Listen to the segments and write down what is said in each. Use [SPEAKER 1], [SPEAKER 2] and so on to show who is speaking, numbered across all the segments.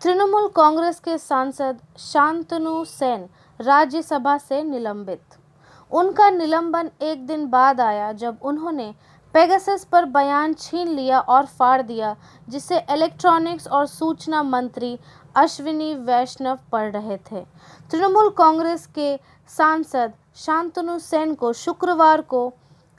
[SPEAKER 1] तृणमूल कांग्रेस के सांसद शांतनु सेन राज्यसभा से निलंबित। उनका निलंबन एक दिन बाद आया जब उन्होंने पेगासस पर बयान छीन लिया और फाड़ दिया, जिसे इलेक्ट्रॉनिक्स और सूचना मंत्री अश्विनी वैष्णव पढ़ रहे थे। तृणमूल कांग्रेस के सांसद शांतनु सेन को शुक्रवार को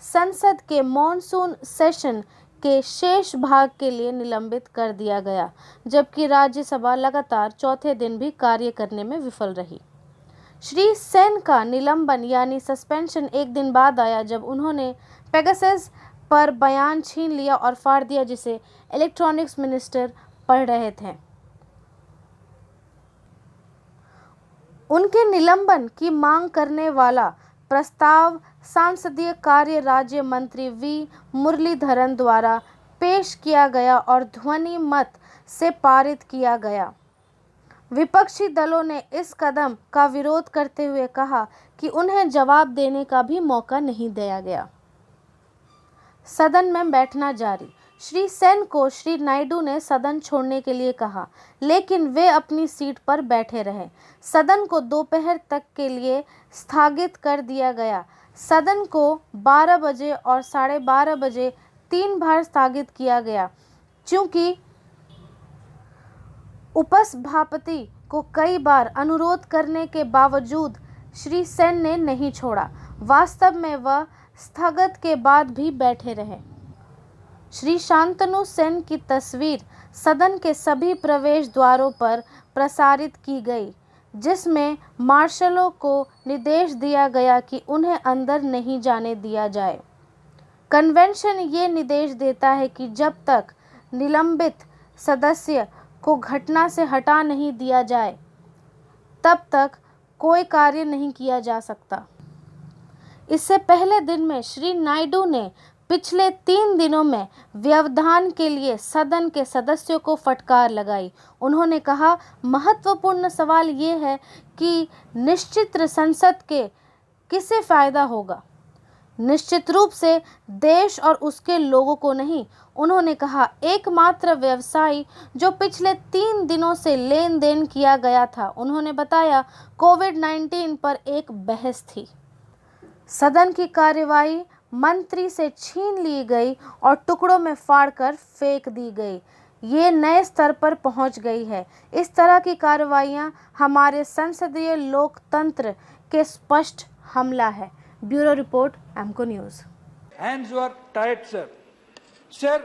[SPEAKER 1] संसद के मॉनसून सेशन के शेष भाग के लिए निलंबित कर दिया गया, जबकि राज्यसभा लगातार चौथे दिन भी कार्य करने में विफल रही। श्री सेन का निलंबन यानी सस्पेंशन एक दिन बाद आया जब उन्होंने पेगासस पर बयान छीन लिया और फाड़ दिया, जिसे इलेक्ट्रॉनिक्स मिनिस्टर पढ़ रहे थे। उनके निलंबन की मांग करने वाला प्रस्ताव संसदीय कार्य राज्य मंत्री वी मुरलीधरन द्वारा पेश किया गया और ध्वनि मत से पारित किया गया। विपक्षी दलों ने इस कदम का विरोध करते हुए कहा कि उन्हें जवाब देने का भी मौका नहीं दिया गया। सदन में बैठना जारी। श्री सेन को श्री नायडू ने सदन छोड़ने के लिए कहा, लेकिन वे अपनी सीट पर बैठे रहे। सदन को दोपहर तक के लिए स्थगित कर दिया गया। सदन को 12 बजे और 12:30 बजे 3 बार स्थगित किया गया, क्योंकि उपसभापति को कई बार अनुरोध करने के बावजूद श्री सेन ने नहीं छोड़ा। वास्तव में वह स्थगित के बाद भी बैठे रहे। श्री शांतनु सेन की तस्वीर सदन के सभी प्रवेश द्वारों पर प्रसारित की गई, जिसमें मार्शलों को निर्देश दिया गया कि उन्हें अंदर नहीं जाने दिया जाए। कन्वेंशन ये निर्देश देता है कि जब तक निलंबित सदस्य को घटना से हटा नहीं दिया जाए, तब तक कोई कार्य नहीं किया जा सकता। इससे पहले दिन में श्री नायडू ने पिछले 3 दिनों में व्यवधान के लिए सदन के सदस्यों को फटकार लगाई। उन्होंने कहा, महत्वपूर्ण सवाल ये है कि निश्चित संसद के किसे फायदा होगा, निश्चित रूप से देश और उसके लोगों को नहीं। उन्होंने कहा, एकमात्र व्यवसायी जो पिछले 3 दिनों से लेन देन किया गया था। उन्होंने बताया, कोविड-19 पर एक बहस थी। सदन की कार्यवाही मंत्री से छीन ली गई और टुकड़ों में फाड़कर फेंक दी गई। ये नए स्तर पर पहुंच गई है। इस तरह की कार्रवाइयां हमारे संसदीय लोकतंत्र के स्पष्ट हमला है। ब्यूरो रिपोर्ट, एमको news.
[SPEAKER 2] Hands were tied, sir. Sir,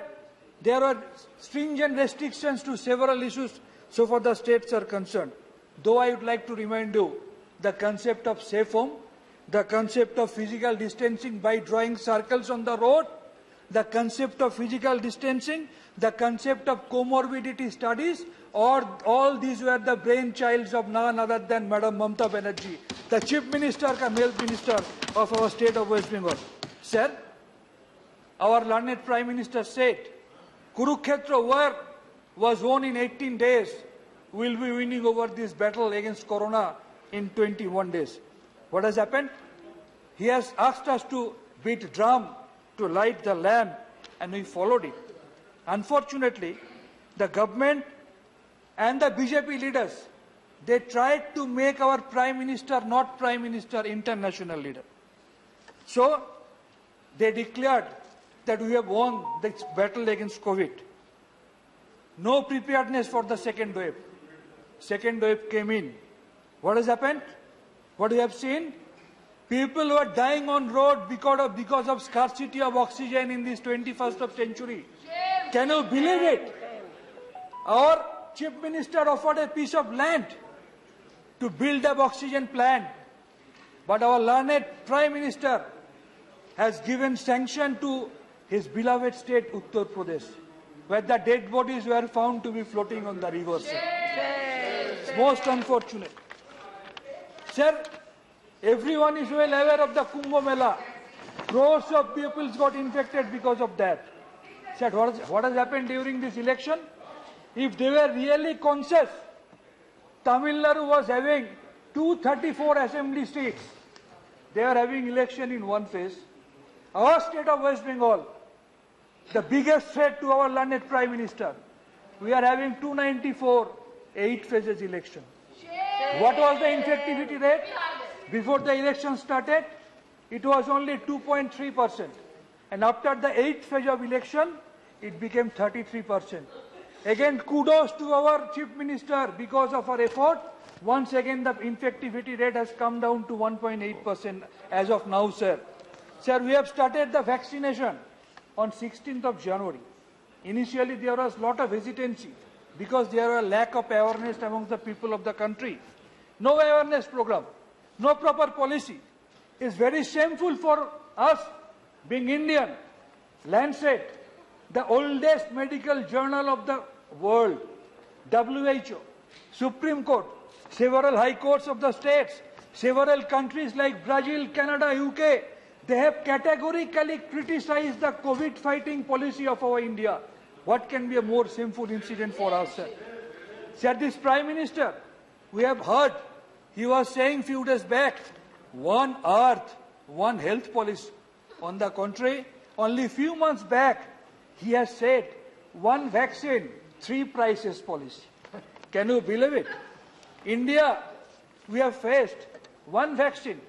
[SPEAKER 2] there were stringent restrictions to several issues so far the states are concerned. Though I would like to remind you the concept of safe home, the concept of physical distancing by drawing circles on the road, the concept of physical distancing, the concept of comorbidity studies, or all these were the brainchilds of none other than Madam Mamata Banerjee, the Chief Minister, Health Minister of our state of West Bengal. Sir, our learned Prime Minister said, Kurukshetra war was won in 18 days. We will be winning over this battle against Corona in 21 days. What has happened? He has asked us to beat drum, to light the lamp, and we followed it. Unfortunately, the government and the BJP leaders, they tried to make our Prime Minister not Prime Minister, international leader. So, they declared that we have won this battle against COVID. No preparedness for the second wave. Second wave came in. What has happened? What we have seen? People who are dying on road because of scarcity of oxygen in this 21st of century. Can you believe it? Our Chief Minister offered a piece of land to build an oxygen plant. But our learned Prime Minister has given sanction to his beloved state Uttar Pradesh, where the dead bodies were found to be floating on the rivers. It's most unfortunate. Sir, everyone is well aware of the Kumbh Mela. Crores of people got infected because of that. Sir, what has happened during this election? If they were really conscious, Tamil Nadu was having 234 assembly seats. They are having election in one phase. Our state of West Bengal, the biggest threat to our learned Prime Minister, we are having 294 8 phases election. What was the infectivity rate? Before the election started, it was only 2.3%. And after the 8th phase of election, it became 33%. Again, kudos to our Chief Minister because of our effort. Once again, the infectivity rate has come down to 1.8% as of now, sir. Sir, we have started the vaccination on 16th of January. Initially, there was a lot of hesitancy because there was a lack of awareness among the people of the country. No awareness program, no proper policy. It's very shameful for us, being Indian. Lancet, the oldest medical journal of the world, WHO, Supreme Court, several high courts of the states, several countries like Brazil, Canada, UK, they have categorically criticized the COVID fighting policy of our India. What can be a more shameful incident for us, sir? Sir, this Prime Minister, we have heard, he was saying few days back, one earth, one health policy. On the contrary, only few months back, he has said, one vaccine, three prices policy. Can you believe it? India, we have faced one vaccine,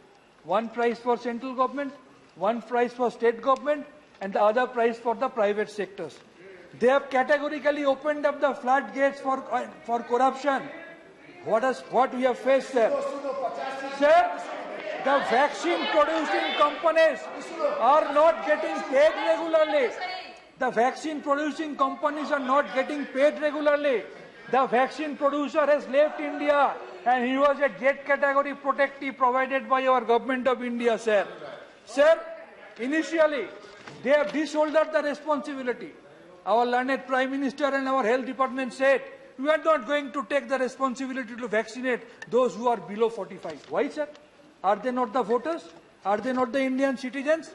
[SPEAKER 2] one price for central government, one price for state government, and the other price for the private sectors. They have categorically opened up the floodgates for corruption. What we have faced, sir? Sir, the vaccine producing companies are not getting paid regularly. The vaccine producing companies are not getting paid regularly. The vaccine producer has left India and he was a jet category protectee provided by our government of India, sir. Sir, initially, they have disowned the responsibility. Our learned Prime Minister and our Health Department said, we are not going to take the responsibility to vaccinate those who are below 45. Why, sir? Are they not the voters? Are they not the Indian citizens?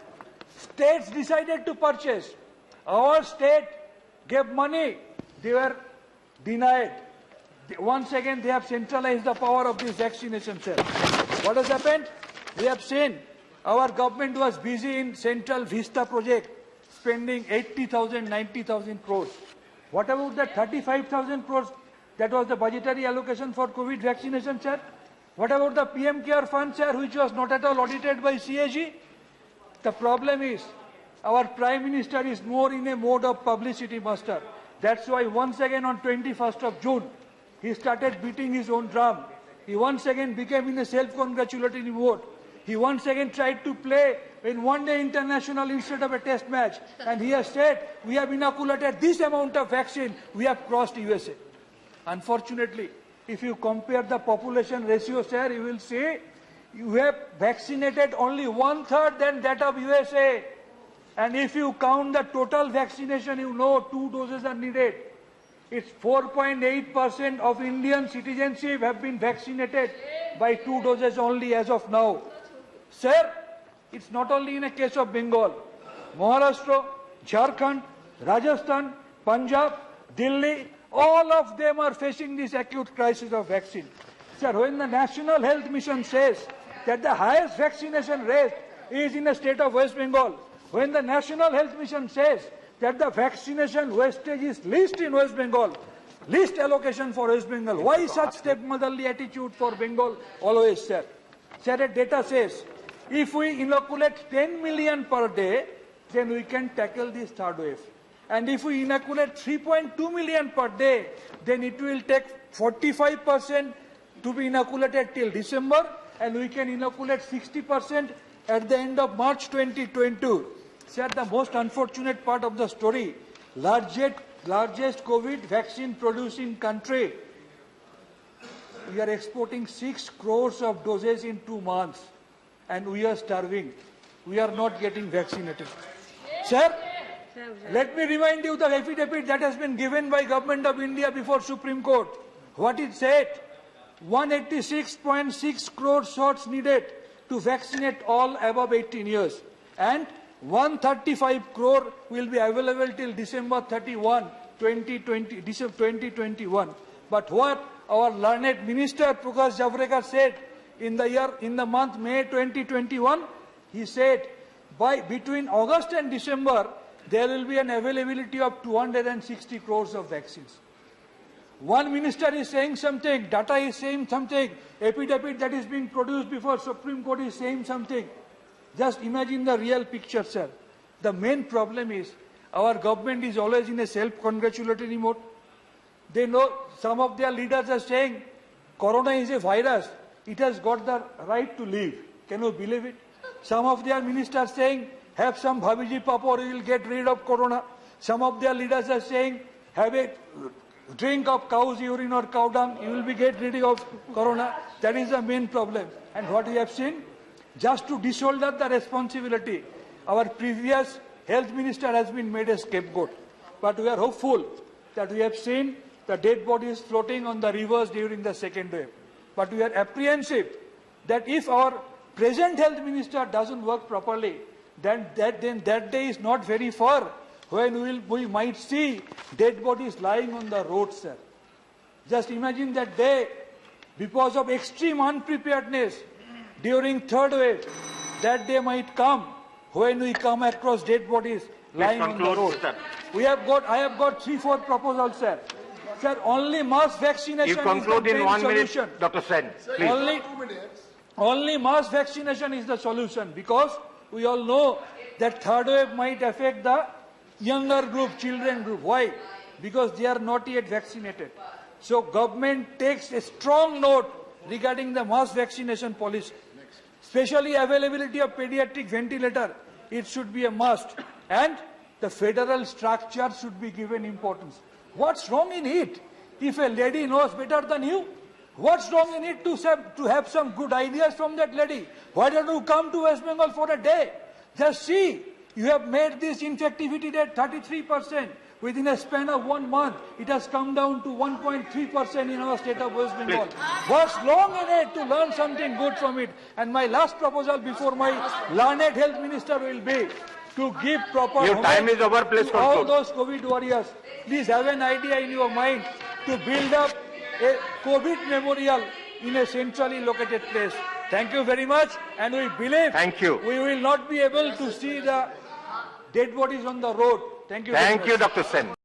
[SPEAKER 2] States decided to purchase. Our state gave money. They were denied. Once again, they have centralized the power of this vaccination, sir. What has happened? We have seen our government was busy in Central Vista project, spending 80,000, 90,000 crores. What about the 35,000 crores that was the budgetary allocation for COVID vaccination, sir? What about the PM Care Fund, sir, which was not at all audited by CAG? The problem is, our Prime Minister is more in a mode of publicity master. That's why once again on 21st of June, he started beating his own drum. He once again became in a self-congratulatory mode. He once again tried to play in one-day international instead of a test match. And he has said, we have inoculated this amount of vaccine, we have crossed USA. Unfortunately, if you compare the population ratio, sir, you will see you have vaccinated only 1/3 than that of USA. And if you count the total vaccination, you know 2 doses are needed. It's 4.8% of Indian citizenship have been vaccinated by 2 doses only as of now. Sir, it's not only in a case of Bengal. Maharashtra, Jharkhand, Rajasthan, Punjab, Delhi, all of them are facing this acute crisis of vaccine. Sir, when the National Health Mission says that the highest vaccination rate is in the state of West Bengal, when the National Health Mission says that the vaccination wastage is least in West Bengal, least allocation for West Bengal, why such stepmotherly attitude for Bengal always, sir? Sir, data says, if we inoculate 10 million per day, then we can tackle this third wave. And if we inoculate 3.2 million per day, then it will take 45% to be inoculated till December, and we can inoculate 60% at the end of March 2022. Sir, the most unfortunate part of the story, largest COVID vaccine producing country, we are exporting 6 crores of doses in 2 months, and we are starving. We are not getting vaccinated. Sir, let me remind you the affidavit that has been given by Government of India before Supreme Court. What it said, 186.6 crore shots needed to vaccinate all above 18 years. And 135 crore will be available till December 31, 2021. But what our learned Minister Prakash Javadekar said in the month May 2021, he said between August and December, there will be an availability of 260 crores of vaccines. One minister is saying something, data is saying something, affidavit that is being produced before Supreme Court is saying something. Just imagine the real picture, sir. The main problem is our government is always in a self-congratulatory mode. They know some of their leaders are saying corona is a virus. It has got the right to live. Can you believe it? Some of their ministers saying have some Bhabiji Papa or you will get rid of corona. Some of their leaders are saying have a drink of cow's urine or cow dung, you will be get rid of corona. That is the main problem. And what we have seen, just to shoulder the responsibility, our previous health minister has been made a scapegoat. But we are hopeful that we have seen the dead bodies floating on the rivers during the second wave. But we are apprehensive that if our present health minister doesn't work properly, then that day is not very far when we might see dead bodies lying on the roads, sir. Just imagine that day, because of extreme unpreparedness during third wave, that day might come when we come across dead bodies lying on the road.
[SPEAKER 3] Sir.
[SPEAKER 2] I have got 3-4 proposals, sir. Sir, only mass vaccination
[SPEAKER 3] You conclude
[SPEAKER 2] is the
[SPEAKER 3] in
[SPEAKER 2] main
[SPEAKER 3] 1 minute,
[SPEAKER 2] solution.
[SPEAKER 3] Dr. Sen, please.
[SPEAKER 2] Only mass vaccination is the solution, because we all know that third wave might affect the younger group, children group. Why? Because they are not yet vaccinated. So government takes a strong note regarding the mass vaccination policy. Especially availability of pediatric ventilator, it should be a must. And the federal structure should be given importance. What's wrong in it? If a lady knows better than you, what's wrong in it to have some good ideas from that lady? Why don't you come to West Bengal for a day? Just see, you have made this infectivity rate 33%. Within a span of 1 month, it has come down to 1.3% in our state of West Bengal. What's wrong in it to learn something good from it? And my last proposal before my learned health minister will be to give proper
[SPEAKER 3] Your time is over, please
[SPEAKER 2] to all
[SPEAKER 3] conclude.
[SPEAKER 2] those COVID warriors. Please have an idea in your mind to build up a COVID memorial in a centrally located place. Thank you very much, and we believe
[SPEAKER 3] Thank you.
[SPEAKER 2] we will not be able to see the dead bodies on the road. Thank you very much.
[SPEAKER 3] Thank you, Dr. Sen.